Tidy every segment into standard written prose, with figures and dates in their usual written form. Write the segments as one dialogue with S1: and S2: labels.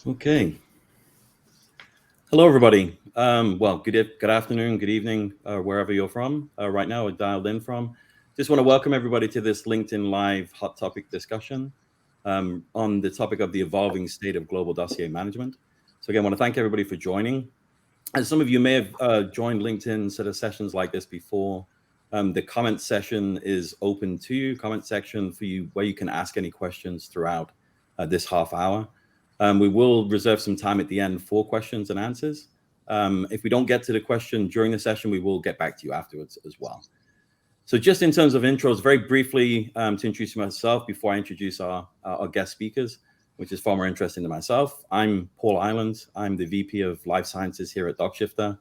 S1: Okay. Hello, everybody. Good afternoon, good evening, wherever you're from right now or dialed in from. Just want to welcome everybody to this LinkedIn Live hot topic discussion on the topic of the evolving state of global dossier management. So again, I want to thank everybody for joining. As some of you may have joined LinkedIn sort of sessions like this before, the comment session is open to you, comment section for you, where you can ask any questions throughout this half hour. We will reserve some time at the end for questions and answers. If we don't get to the question during the session, we will get back to you afterwards as well. So just in terms of intros, very briefly to introduce myself before I introduce our guest speakers, which is far more interesting to myself. I'm Paul Island. I'm the VP of Life Sciences here at DocShifter.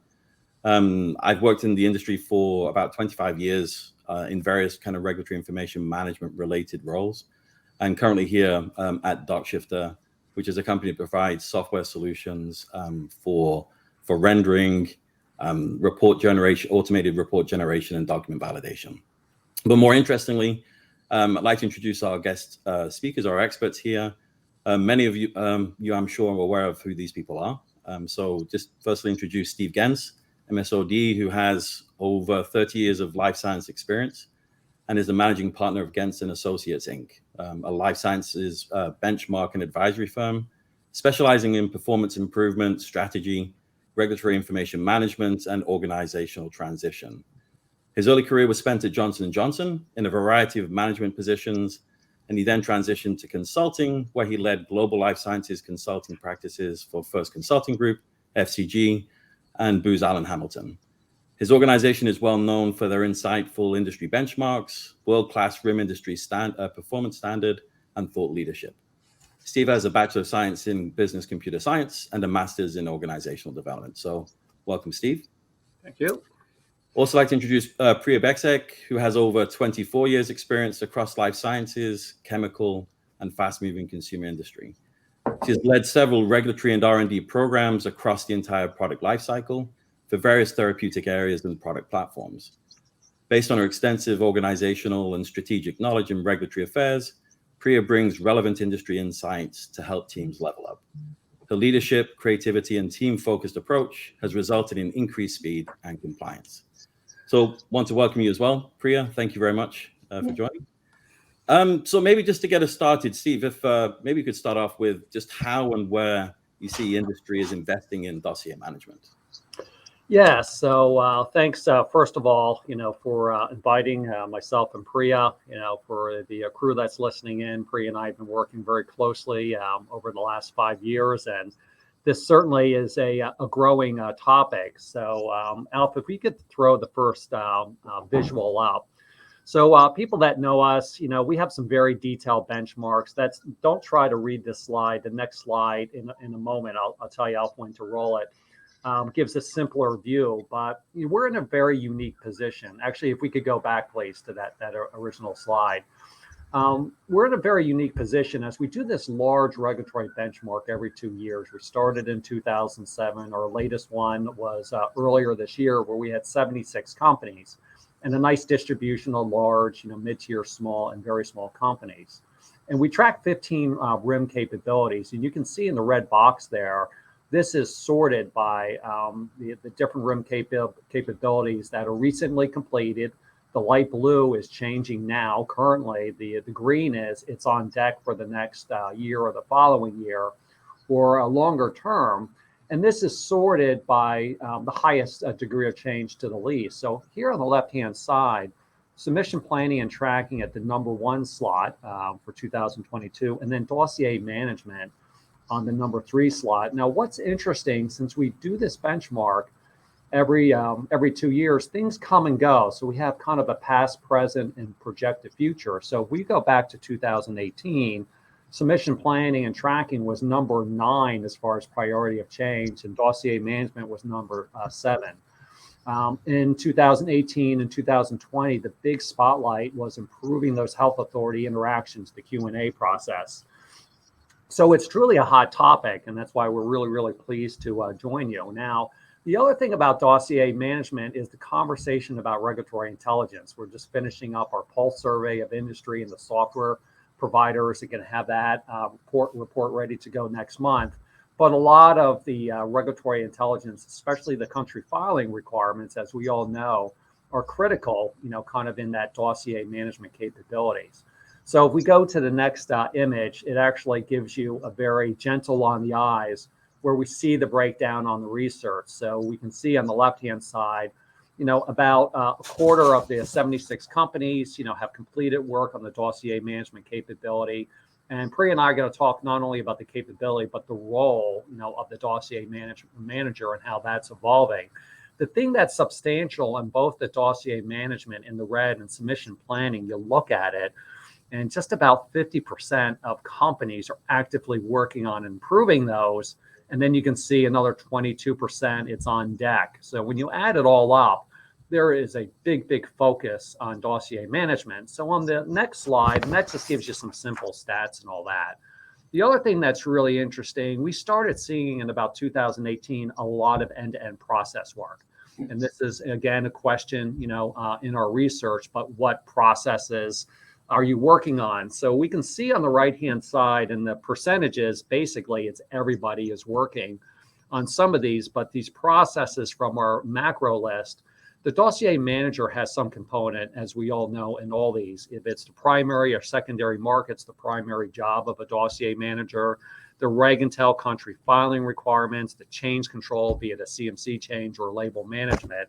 S1: I've worked in the industry for about 25 years in various kind of regulatory information management related roles. I'm currently here at DocShifter, which is a company that provides software solutions for rendering, report generation, automated report generation, and document validation. But more interestingly, I'd like to introduce our guest speakers, our experts here. Many of you, I'm sure, are aware of who these people are. So just firstly introduce Steve Gens, MSOD, who has over 30 years of life science experience and is the managing partner of Gens and Associates, Inc., a life sciences benchmark and advisory firm specializing in performance improvement, strategy, regulatory information management, and organizational transition. His early career was spent at Johnson & Johnson in a variety of management positions, and he then transitioned to consulting, where he led global life sciences consulting practices for First Consulting Group, FCG, and Booz Allen Hamilton. His organization is well known for their insightful industry benchmarks, world-class RIM industry performance standard, and thought leadership. Steve has a Bachelor of Science in Business Computer Science and a Master's in Organizational Development. So welcome, Steve.
S2: Thank you.
S1: Also like to introduce Preeya Beczek, who has over 24 years experience across life sciences, chemical, and fast-moving consumer industry. She has led several regulatory and R&D programs across the entire product lifecycle for various therapeutic areas and product platforms. Based on her extensive organizational and strategic knowledge in regulatory affairs, Preeya brings relevant industry insights to help teams level up. Her leadership, creativity, and team-focused approach has resulted in increased speed and compliance. So want to welcome you as well, Preeya. Thank you very much for joining. So maybe just to get us started, Steve, if maybe you could start off with just how and where you see industry is investing in dossier management.
S2: Yeah, so thanks, first of all, for inviting myself and Preeya, for the crew that's listening in. Preeya and I have been working very closely over the last 5 years, and this certainly is a growing topic. So, Alf, if we could throw the first visual up. So people that know us, we have some very detailed benchmarks. Don't try to read this slide. The next slide in a moment, I'll tell you, Alf, when to roll it. Gives a simpler view, but we're in a very unique position. Actually, if we could go back, please, to that original slide. We're in a very unique position as we do this large regulatory benchmark every 2 years. We started in 2007. Our latest one was earlier this year, where we had 76 companies and a nice distribution of large, mid-tier, small, and very small companies. And we track 15 RIM capabilities. And you can see in the red box there, this is sorted by the different RIM capabilities that are recently completed. The light blue is changing now. Currently, the green it's on deck for the next year or the following year or a longer term. And this is sorted by the highest degree of change to the least. So here on the left-hand side, submission planning and tracking at the #1 slot for 2022, and then dossier management on the #3 slot. Now, what's interesting, since we do this benchmark every 2 years, things come and go. So we have kind of a past, present, and projected future. So if we go back to 2018, submission planning and tracking was #9 as far as priority of change, and dossier management was #7. In 2018 and 2020, the big spotlight was improving those health authority interactions, the Q&A process. So it's truly a hot topic, and that's why we're really, really pleased to join you. Now, the other thing about dossier management is the conversation about regulatory intelligence. We're just finishing up our pulse survey of industry, and the software providers are going to have that report ready to go next month. But a lot of the regulatory intelligence, especially the country filing requirements, as we all know, are critical, kind of in that dossier management capabilities. So if we go to the next image, it actually gives you a very gentle on the eyes where we see the breakdown on the research. So we can see on the left-hand side, about a quarter of the 76 companies, have completed work on the dossier management capability. And Preeya and I are going to talk not only about the capability, but the role, of the dossier manager and how that's evolving. The thing that's substantial in both the dossier management in the red and submission planning, you look at it, and just about 50% of companies are actively working on improving those. And then you can see another 22%, it's on deck. So when you add it all up, there is a big focus on dossier management. So on the next slide, and that just gives you some simple stats and all that. The other thing that's really interesting, we started seeing in about 2018 a lot of end-to-end process work. And this is, again, a question, in our research, but what processes are you working on? So we can see on the right-hand side in the percentages, basically it's everybody is working on some of these, but these processes from our macro list, the dossier manager has some component, as we all know, in all these. If it's the primary or secondary markets, the primary job of a dossier manager, the reg and tell country filing requirements, the change control, be it a CMC change or label management.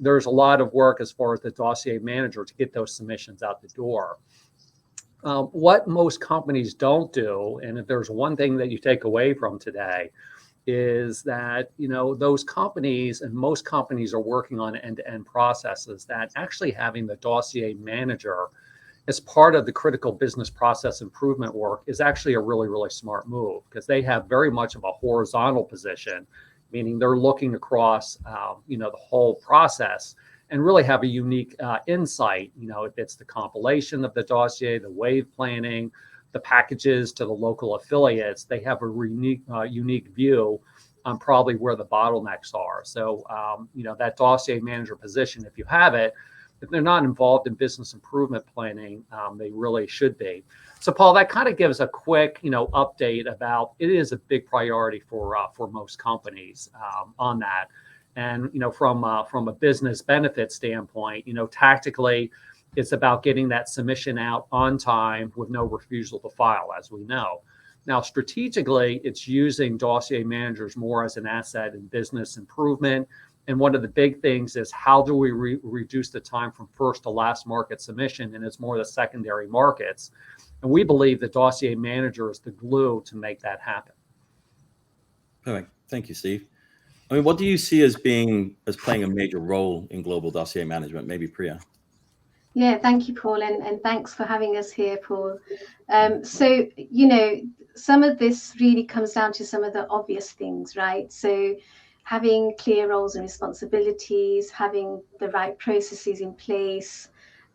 S2: There's a lot of work as far as the dossier manager to get those submissions out the door. What most companies don't do, and if there's one thing that you take away from today, is that, those companies and most companies are working on end-to-end processes, that actually having the dossier manager as part of the critical business process improvement work is actually a really smart move, because they have very much of a horizontal position, meaning they're looking across, the whole process and really have a unique insight. If it's the compilation of the dossier, the wave planning, the packages to the local affiliates, they have a unique view on probably where the bottlenecks are. So, that dossier manager position, if you have it, if they're not involved in business improvement planning, they really should be. So, Paul, that kind of gives a quick, update about it is a big priority for most companies on that. And, from a business benefit standpoint, tactically, it's about getting that submission out on time with no refusal to file, as we know. Now, strategically, it's using dossier managers more as an asset in business improvement. And one of the big things is how do we reduce the time from first to last market submission? And it's more the secondary markets. And we believe the dossier manager is the glue to make that happen.
S1: Perfect. Thank you, Steve. I mean, what do you see as playing a major role in global dossier management? Maybe Preeya.
S3: Yeah, thank you, Paul, and thanks for having us here, Paul. So, some of this really comes down to some of the obvious things, right? So having clear roles and responsibilities, having the right processes in place,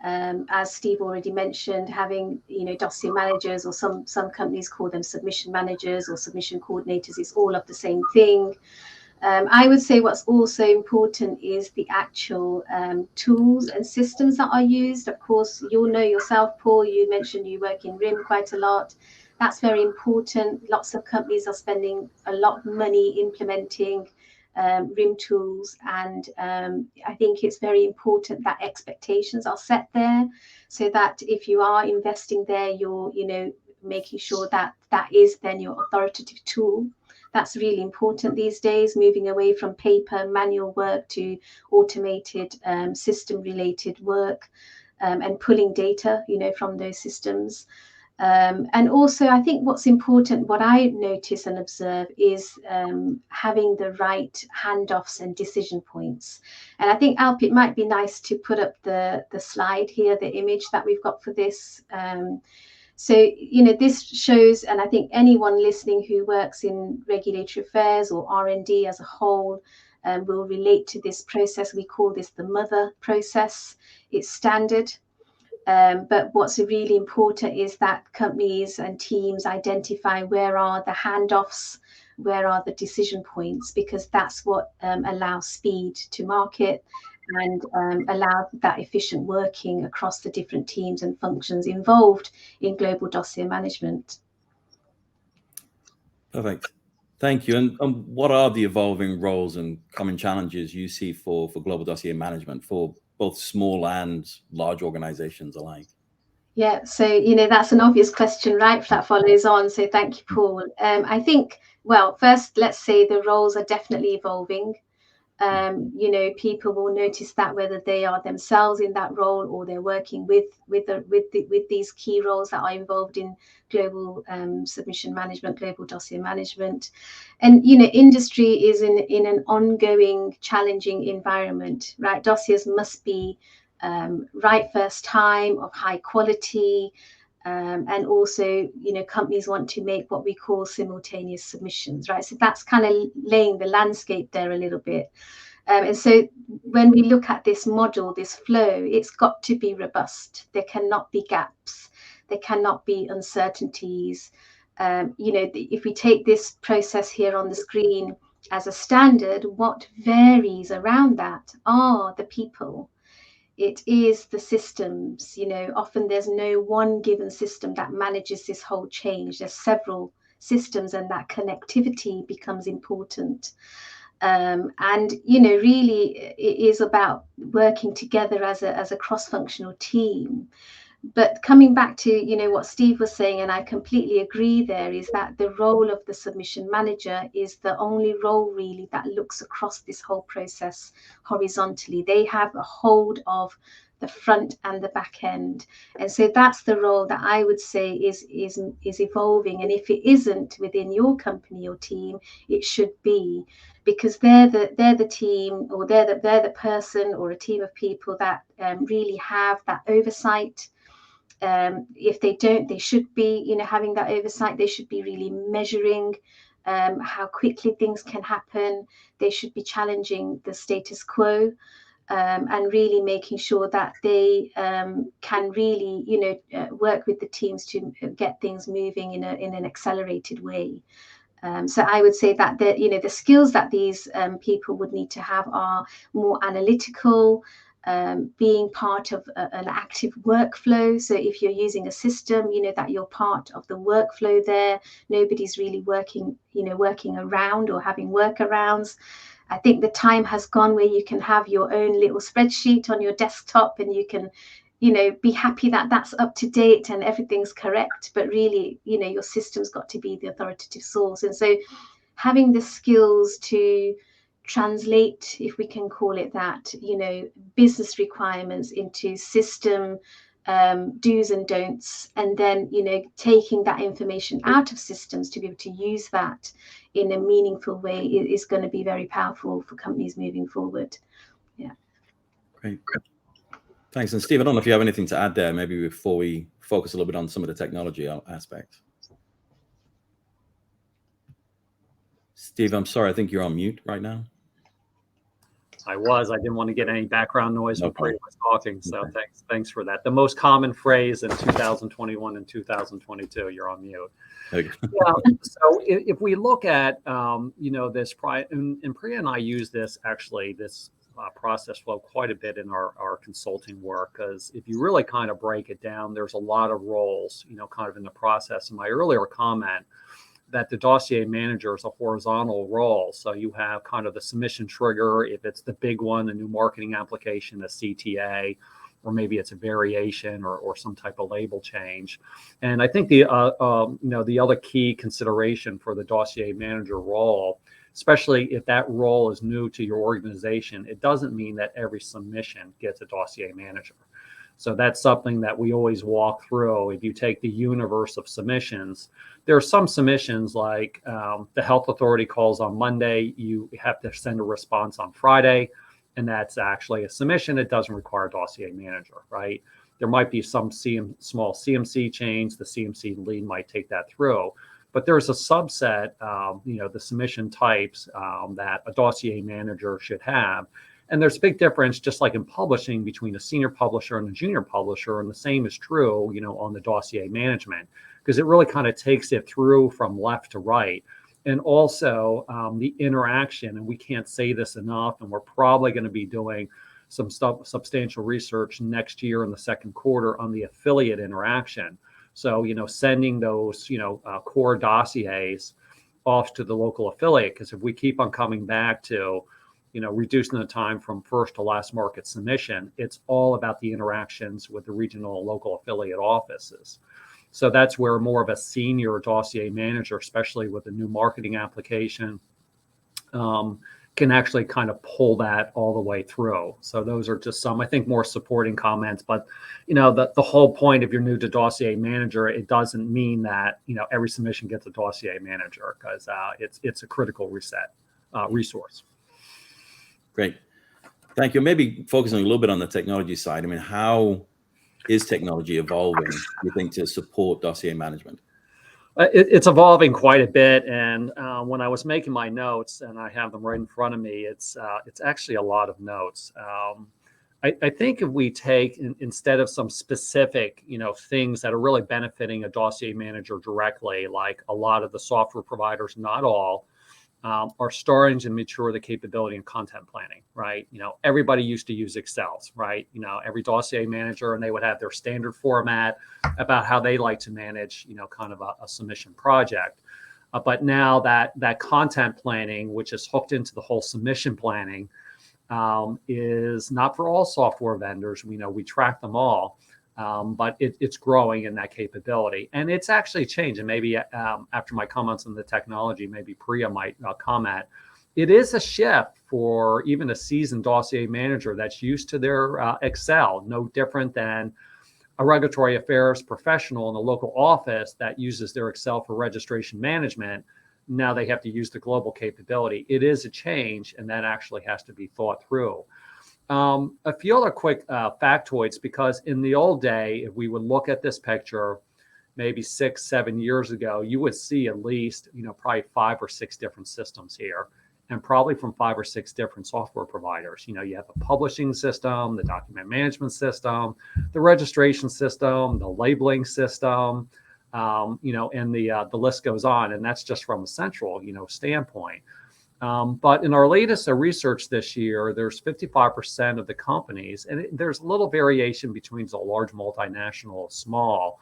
S3: as Steve already mentioned, having, dossier managers, or some companies call them submission managers or submission coordinators, it's all of the same thing. I would say what's also important is the actual tools and systems that are used. Of course, you'll know yourself, Paul, you mentioned you work in RIM quite a lot. That's very important. Lots of companies are spending a lot of money implementing RIM tools. And I think it's very important that expectations are set there, so that if you are investing there, you're, making sure that that is then your authoritative tool. That's really important these days, moving away from paper manual work to automated system related work, and pulling data, from those systems. And also, I think what's important, what I notice and observe, is having the right handoffs and decision points. And I think, Alp, it might be nice to put up the slide here, the image that we've got for this. So, this shows, and I think anyone listening who works in regulatory affairs or R&D as a whole will relate to this process. We call this the mother process. It's standard. But what's really important is that companies and teams identify where are the handoffs, where are the decision points, because that's what allows speed to market and allow that efficient working across the different teams and functions involved in global dossier management.
S1: Perfect. Thank you. And what are the evolving roles and common challenges you see for global dossier management for both small and large organizations alike?
S3: Yeah, so that's an obvious question, right? That follows on. So thank you, Paul. I think, well, first, let's say the roles are definitely evolving. People will notice that whether they are themselves in that role or they're working with these key roles that are involved in global submission management, global dossier management, and industry is in an ongoing, challenging environment, right? Dossiers must be right first time, of high quality. And also, companies want to make what we call simultaneous submissions, right? So that's kind of laying the landscape there a little bit. And so when we look at this model, this flow, it's got to be robust. There cannot be gaps. There cannot be uncertainties. If we take this process here on the screen as a standard, what varies around that are the people. It is the systems. Often there's no one given system that manages this whole change. There's several systems, and that connectivity becomes important. And really it is about working together as a cross-functional team. But coming back to what Steve was saying, and I completely agree, there is that the role of the submission manager is the only role really that looks across this whole process horizontally. They have a hold of the front and the back end, and so that's the role that I would say is evolving. And if it isn't within your company or team, it should be, because they're the team, or they're the person or a team of people that really have that oversight. If they don't, they should be having that oversight. They should be really measuring how quickly things can happen. They should be challenging the status quo, and really making sure that they can really work with the teams to get things moving in an accelerated way. So I would say that the skills that these people would need to have are more analytical, being part of an active workflow. So if you're using a system, that you're part of the workflow there. Nobody's really working around or having workarounds. I think the time has gone where you can have your own little spreadsheet on your desktop, and you can be happy that that's up to date and everything's correct. But really, your system's got to be the authoritative source. And so having the skills to translate, if we can call it that, business requirements into system do's and don'ts, and then taking that information out of systems to be able to use that in a meaningful way is going to be very powerful for companies moving forward. Yeah.
S1: Great. Thanks. And Steve, I don't know if you have anything to add there, maybe before we focus a little bit on some of the technology aspects. Steve, I'm sorry, I think you're on mute right now.
S2: I didn't want to get any background noise when Preeya was talking. So thanks for that. The most common phrase in 2021 and 2022, you're on mute.
S1: Okay.
S2: Yeah. So if we look at, this, and Preeya and I use this process flow quite a bit in our consulting work, because if you really kind of break it down, there's a lot of roles, kind of in the process. In my earlier comment, that the dossier manager is a horizontal role. So you have kind of the submission trigger, if it's the big one, the new marketing application, a CTA, or maybe it's a variation or some type of label change. And I think the other key consideration for the dossier manager role, especially if that role is new to your organization, it doesn't mean that every submission gets a dossier manager. So that's something that we always walk through. If you take the universe of submissions, there are some submissions like the health authority calls on Monday, you have to send a response on Friday, and that's actually a submission. It doesn't require a dossier manager, right? There might be some small CMC change. The CMC lead might take that through. But there's a subset, the submission types that a dossier manager should have. And there's a big difference, just like in publishing, between a senior publisher and a junior publisher. And the same is true, on the dossier management, because it really kind of takes it through from left to right. And also the interaction, and we can't say this enough, and we're probably going to be doing some substantial research next year in the second quarter on the affiliate interaction. So, sending those, core dossiers off to the local affiliate. Because if we keep on coming back to, reducing the time from first to last market submission, it's all about the interactions with the regional and local affiliate offices. So that's where more of a senior dossier manager, especially with a new marketing application, can actually kind of pull that all the way through. So those are just some, I think, more supporting comments. But, the whole point, if you're new to Dossier Manager, it doesn't mean that, every submission gets a Dossier Manager, because it's a critical resource.
S1: Great. Thank you. Maybe focusing a little bit on the technology side. I mean, how is technology evolving, you think, to support dossier management?
S2: It's evolving quite a bit, and when I was making my notes, and I have them right in front of me, it's actually a lot of notes. I think if we take, instead of some specific, things that are really benefiting a dossier manager directly, like a lot of the software providers, not all, are starting to mature the capability in content planning, right? Everybody used to use Excels, right? Every dossier manager, and they would have their standard format about how they like to manage, kind of a submission project. But now that content planning, which is hooked into the whole submission planning, is not for all software vendors. We track them all. But it's growing in that capability, and it's actually changed. And maybe after my comments on the technology, maybe Preeya might comment. It is a shift for even a seasoned dossier manager that's used to their Excel, no different than a regulatory affairs professional in the local office that uses their Excel for registration management. Now they have to use the global capability. It is a change, and that actually has to be thought through. A few other quick factoids, because in the old day, if we would look at this picture, maybe 6-7 years ago, you would see at least, probably 5 or 6 different systems here, and probably from 5 or 6 different software providers. You have the publishing system, the document management system, the registration system, the labeling system, and the list goes on. And that's just from a central, standpoint. But in our latest research this year, there's 55% of the companies, and there's a little variation between the large multinational, small,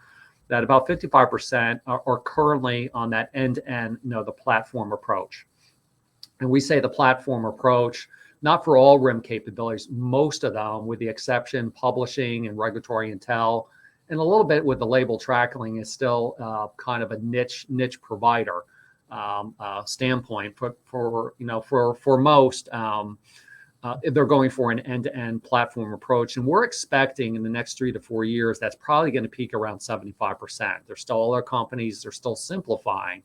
S2: that about 55% are currently on that end-to-end, the platform approach. And we say the platform approach, not for all RIM capabilities, most of them, with the exception publishing and regulatory intel, and a little bit with the label tracking, is still kind of a niche provider. Standpoint for most, they're going for an end-to-end platform approach, and we're expecting in the next 3 to 4 years that's probably going to peak around 75%. There's still other companies, they're still simplifying,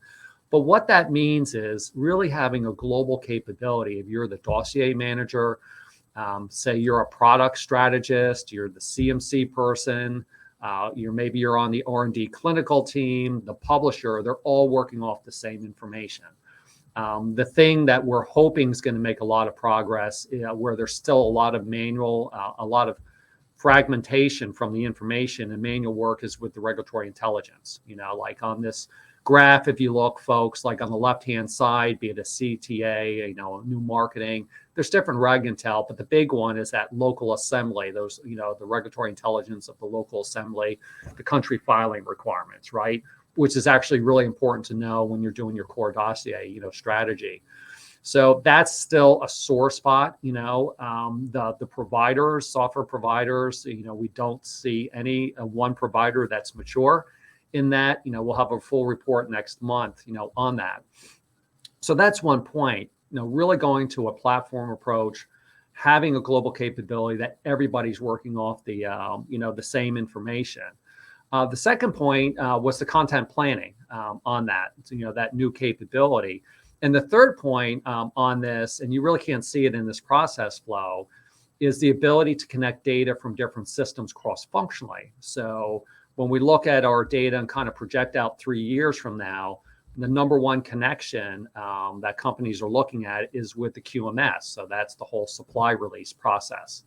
S2: but what that means is really having a global capability. If you're the dossier manager, say you're a product strategist, you're the CMC person, maybe you're on the R&D clinical team, the publisher, they're all working off the same information. The thing that we're hoping is going to make a lot of progress, where there's still a lot of manual, a lot of fragmentation from the information and manual work, is with the regulatory intelligence. Like on this graph, if you look, folks, like on the left-hand side, be it a CTA, new marketing, there's different reg intel, but the big one is that local assembly, those, the regulatory intelligence of the local assembly, the country filing requirements, right? Which is actually really important to know when you're doing your core dossier, strategy. So that's still a sore spot. The providers, software providers, we don't see any one provider that's mature in that. We'll have a full report next month, on that. So that's one point. Really going to a platform approach, having a global capability that everybody's working off the the same information. The second point was the content planning on that, that new capability. And the third point on this, and you really can't see it in this process flow, is the ability to connect data from different systems cross-functionally. So when we look at our data and kind of project out 3 years from now, the number one connection that companies are looking at is with the QMS. So that's the whole supply release process.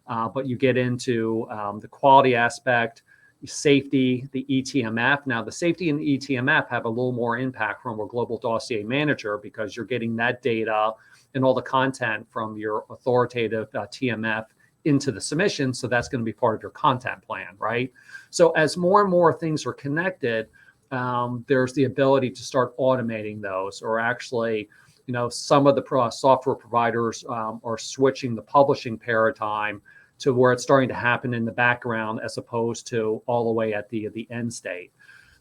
S2: But you get into the quality aspect, safety, the eTMF. Now, the safety and the eTMF have a little more impact from a global dossier manager, because you're getting that data and all the content from your authoritative TMF into the submission. So that's going to be part of your content plan, right? So as more and more things are connected, there's the ability to start automating those, or actually, some of the software providers are switching the publishing paradigm to where it's starting to happen in the background as opposed to all the way at the end state.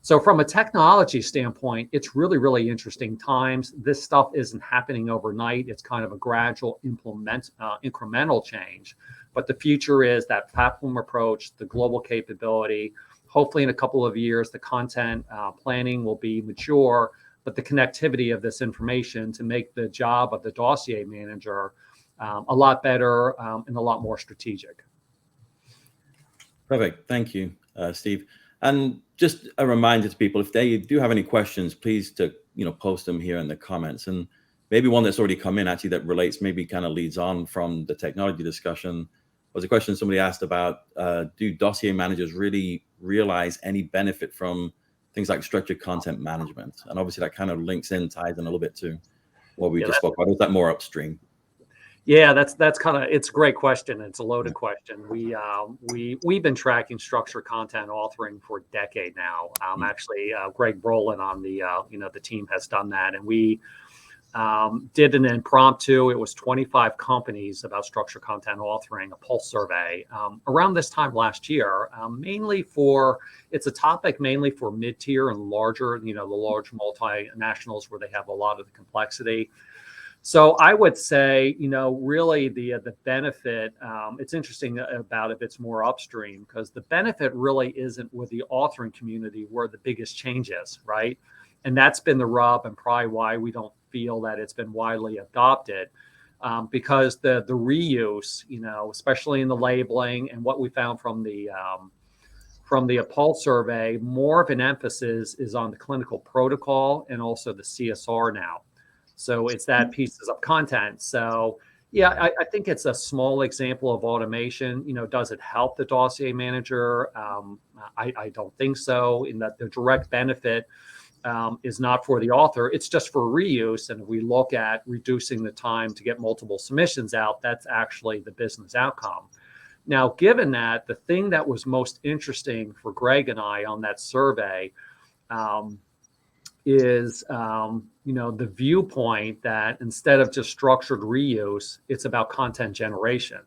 S2: So from a technology standpoint, it's really, really interesting times. This stuff isn't happening overnight. It's kind of a gradual incremental change. But the future is that platform approach, the global capability. Hopefully in a couple of years, the content planning will be mature, but the connectivity of this information to make the job of the dossier manager a lot better and a lot more strategic.
S1: Perfect. Thank you, Steve. And just a reminder to people, if they do have any questions, please to post them here in the comments. And maybe one that's already come in actually that relates, maybe kind of leads on from the technology discussion, was a question somebody asked about, do dossier managers really realize any benefit from things like structured content management? And obviously that kind of links in, ties in a little bit to what we just spoke about. Is that more upstream?
S2: Yeah, it's a great question. It's a loaded question. We've been tracking structured content authoring for a decade now. Actually, Greg Brolin on the team has done that, and we did an impromptu. It was 25 companies about structured content authoring, a pulse survey around this time last year. It's a topic mainly for mid-tier and larger, the large multinationals where they have a lot of the complexity. So I would say, really the benefit, it's interesting about if it's more upstream, because the benefit really isn't with the authoring community where the biggest change is, right? And that's been the rub and probably why we don't feel that it's been widely adopted, because the reuse, especially in the labeling and what we found from the pulse survey, more of an emphasis is on the clinical protocol and also the CSR now. So it's that pieces of content. So yeah, I think it's a small example of automation. Does it help the dossier manager? I don't think so, in that the direct benefit is not for the author. It's just for reuse. And if we look at reducing the time to get multiple submissions out, that's actually the business outcome. Now, given that, the thing that was most interesting for Greg and I on that survey is the viewpoint that instead of just structured reuse, it's about content generation.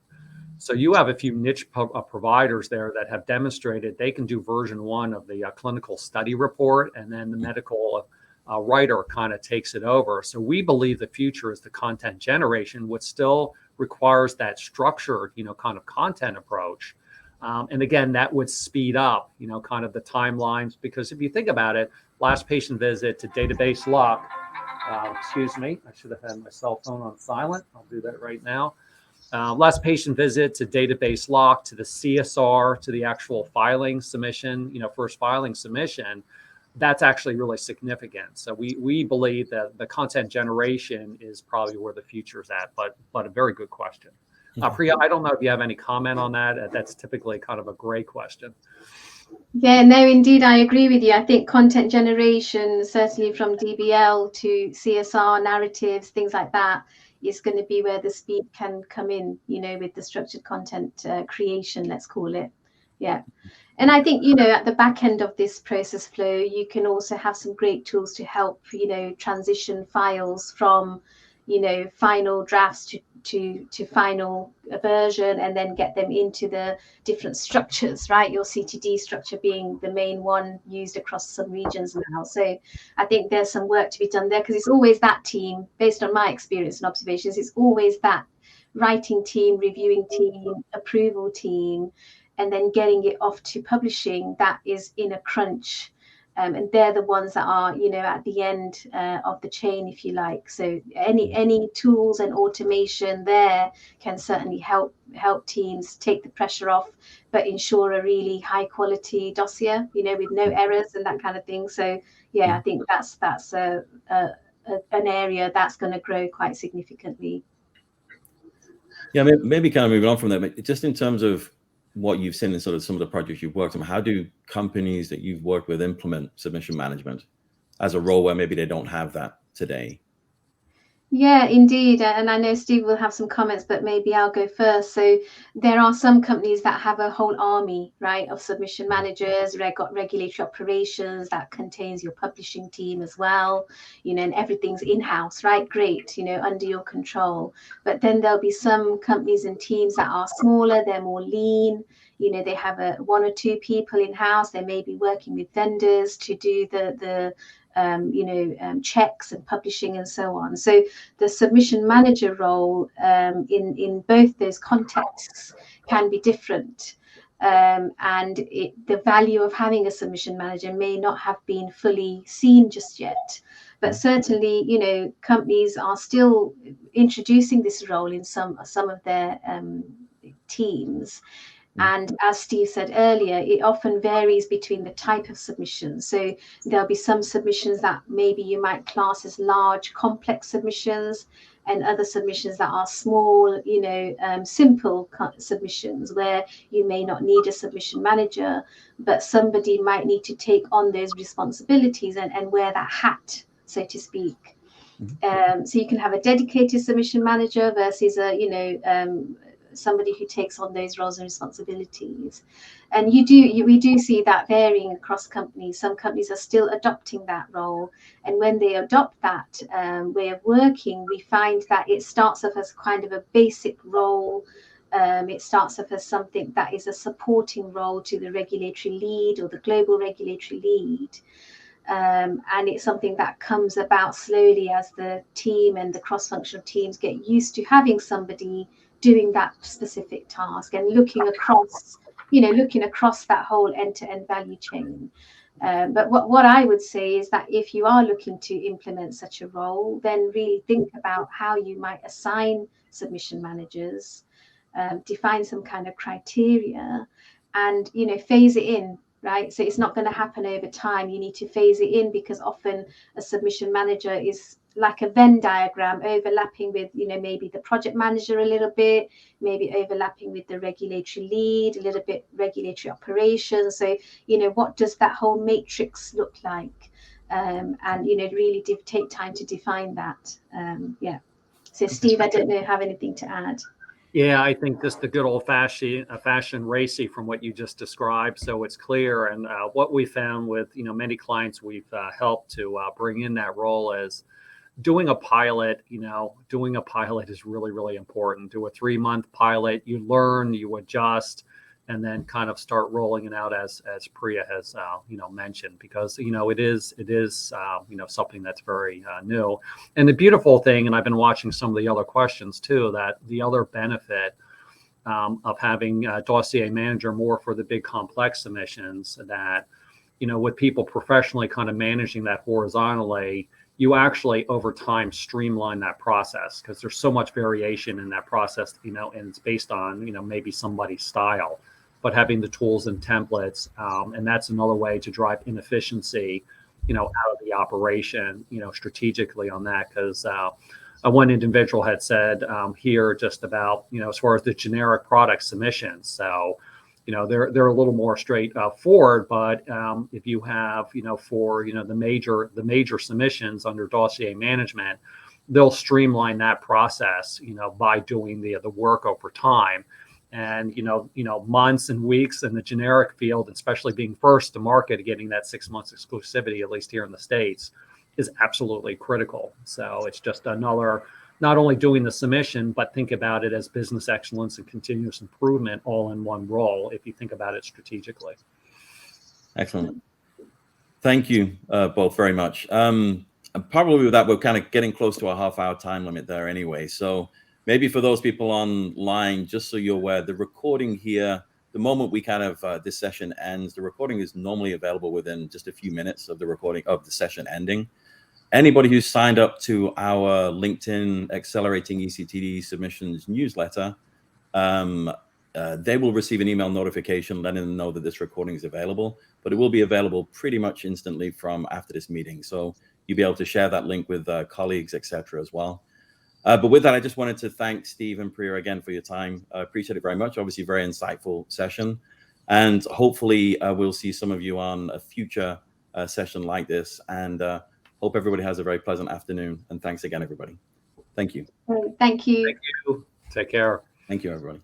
S2: So you have a few niche providers there that have demonstrated they can do version 1 of the clinical study report, and then the medical writer kind of takes it over. So we believe the future is the content generation, which still requires that structured, kind of content approach. And again, that would speed up, kind of the timelines, because if you think about it, last patient visit to database lock, excuse me, I should have had my cell phone on silent. I'll do that right now. Last patient visit to database lock, to the CSR, to the actual filing submission, first filing submission, that's actually really significant. So we believe that the content generation is probably where the future is at, but a very good question. Preeya, I don't know if you have any comment on that. That's typically kind of a great question.
S3: Yeah, no, indeed, I agree with you. I think content generation, certainly from DBL to CSR narratives, things like that, is going to be where the speed can come in, with the structured content creation, let's call it. Yeah. And I think, at the back end of this process flow, you can also have some great tools to help, transition files from, final drafts to final version, and then get them into the different structures, right? Your CTD structure being the main one used across some regions now. So I think there's some work to be done there, because it's always that team, based on my experience and observations, it's always that writing team, reviewing team, approval team, and then getting it off to publishing that is in a crunch. And they're the ones that are, at the end of the chain, if you like. So any tools and automation there can certainly help teams take the pressure off, but ensure a really high quality dossier, with no errors and that kind of thing. So yeah, I think that's an area that's going to grow quite significantly.
S1: Yeah, maybe kind of moving on from that, but just in terms of what you've seen in sort of some of the projects you've worked on, how do companies that you've worked with implement submission management as a role where maybe they don't have that today?
S3: Yeah, indeed. And I know Steve will have some comments, but maybe I'll go first. So there are some companies that have a whole army, right, of submission managers, got regulatory operations that contains your publishing team as well, and everything's in-house, right? Great, under your control. But then there'll be some companies and teams that are smaller, they're more lean. They have one or two people in-house. They may be working with vendors to do the checks and publishing and so on. So the submission manager role in both those contexts can be different. And the value of having a submission manager may not have been fully seen just yet. But certainly, companies are still introducing this role in some of their teams. And as Steve said earlier, it often varies between the type of submissions. So there'll be some submissions that maybe you might class as large, complex submissions, and other submissions that are small, simple submissions where you may not need a submission manager, but somebody might need to take on those responsibilities and wear that hat, so to speak. So you can have a dedicated submission manager versus somebody who takes on those roles and responsibilities. And we do see that varying across companies. Some companies are still adopting that role, and when they adopt that way of working, we find that it starts off as kind of a basic role. It starts off as something that is a supporting role to the regulatory lead or the global regulatory lead. And it's something that comes about slowly as the team and the cross-functional teams get used to having somebody doing that specific task and looking across that whole end-to-end value chain. But what I would say is that if you are looking to implement such a role, then really think about how you might assign submission managers, define some kind of criteria, and phase it in. Right, so it's not going to happen over time. You need to phase it in, because often a submission manager is like a Venn diagram, overlapping with maybe the project manager a little bit, maybe overlapping with the regulatory lead, a little bit regulatory operations. So what does that whole matrix look like? And really take time to define that. So Steve, I don't know, have anything to add?
S2: Yeah, I think just the good old fashioned racy from what you just described. So it's clear. And what we found with, many clients we've helped to bring in that role is doing a pilot. Doing a pilot is really, really important. Do a 3-month pilot, you learn, you adjust, and then kind of start rolling it out as Preeya has, mentioned, because, it is something that's very new. And the beautiful thing, and I've been watching some of the other questions too, that the other benefit of having a dossier manager more for the big complex submissions, that, with people professionally kind of managing that horizontally, you actually over time streamline that process, because there's so much variation in that process, and it's based on, maybe somebody's style. But having the tools and templates, and that's another way to drive inefficiency, out of the operation, strategically on that. Because one individual had said here just about, as far as the generic product submissions. So, they're a little more straightforward. But if you have, for the major submissions under dossier management, they'll streamline that process, by doing the work over time. And months and weeks in the generic field, especially being first to market, getting that 6 months exclusivity, at least here in the States, is absolutely critical. So it's just another, not only doing the submission, but think about it as business excellence and continuous improvement all in one role, if you think about it strategically.
S1: Excellent. Thank you both very much. Probably with that, we're kind of getting close to a half-hour time limit there anyway. So maybe for those people online, just so you're aware, the recording here, the moment we kind of this session ends, the recording is normally available within just a few minutes of the recording of the session ending. Anybody who's signed up to our LinkedIn Accelerating ECTD Submissions newsletter, they will receive an email notification letting them know that this recording is available, but it will be available pretty much instantly from after this meeting. So you'll be able to share that link with colleagues, etc. as well. But with that, I just wanted to thank Steve and Preeya again for your time. I appreciate it very much. Obviously, very insightful session. And hopefully we'll see some of you on a future session like this. And hope everybody has a very pleasant afternoon. And thanks again, everybody. Thank you.
S3: Thank you.
S2: Thank you. Take care.
S1: Thank you, everybody.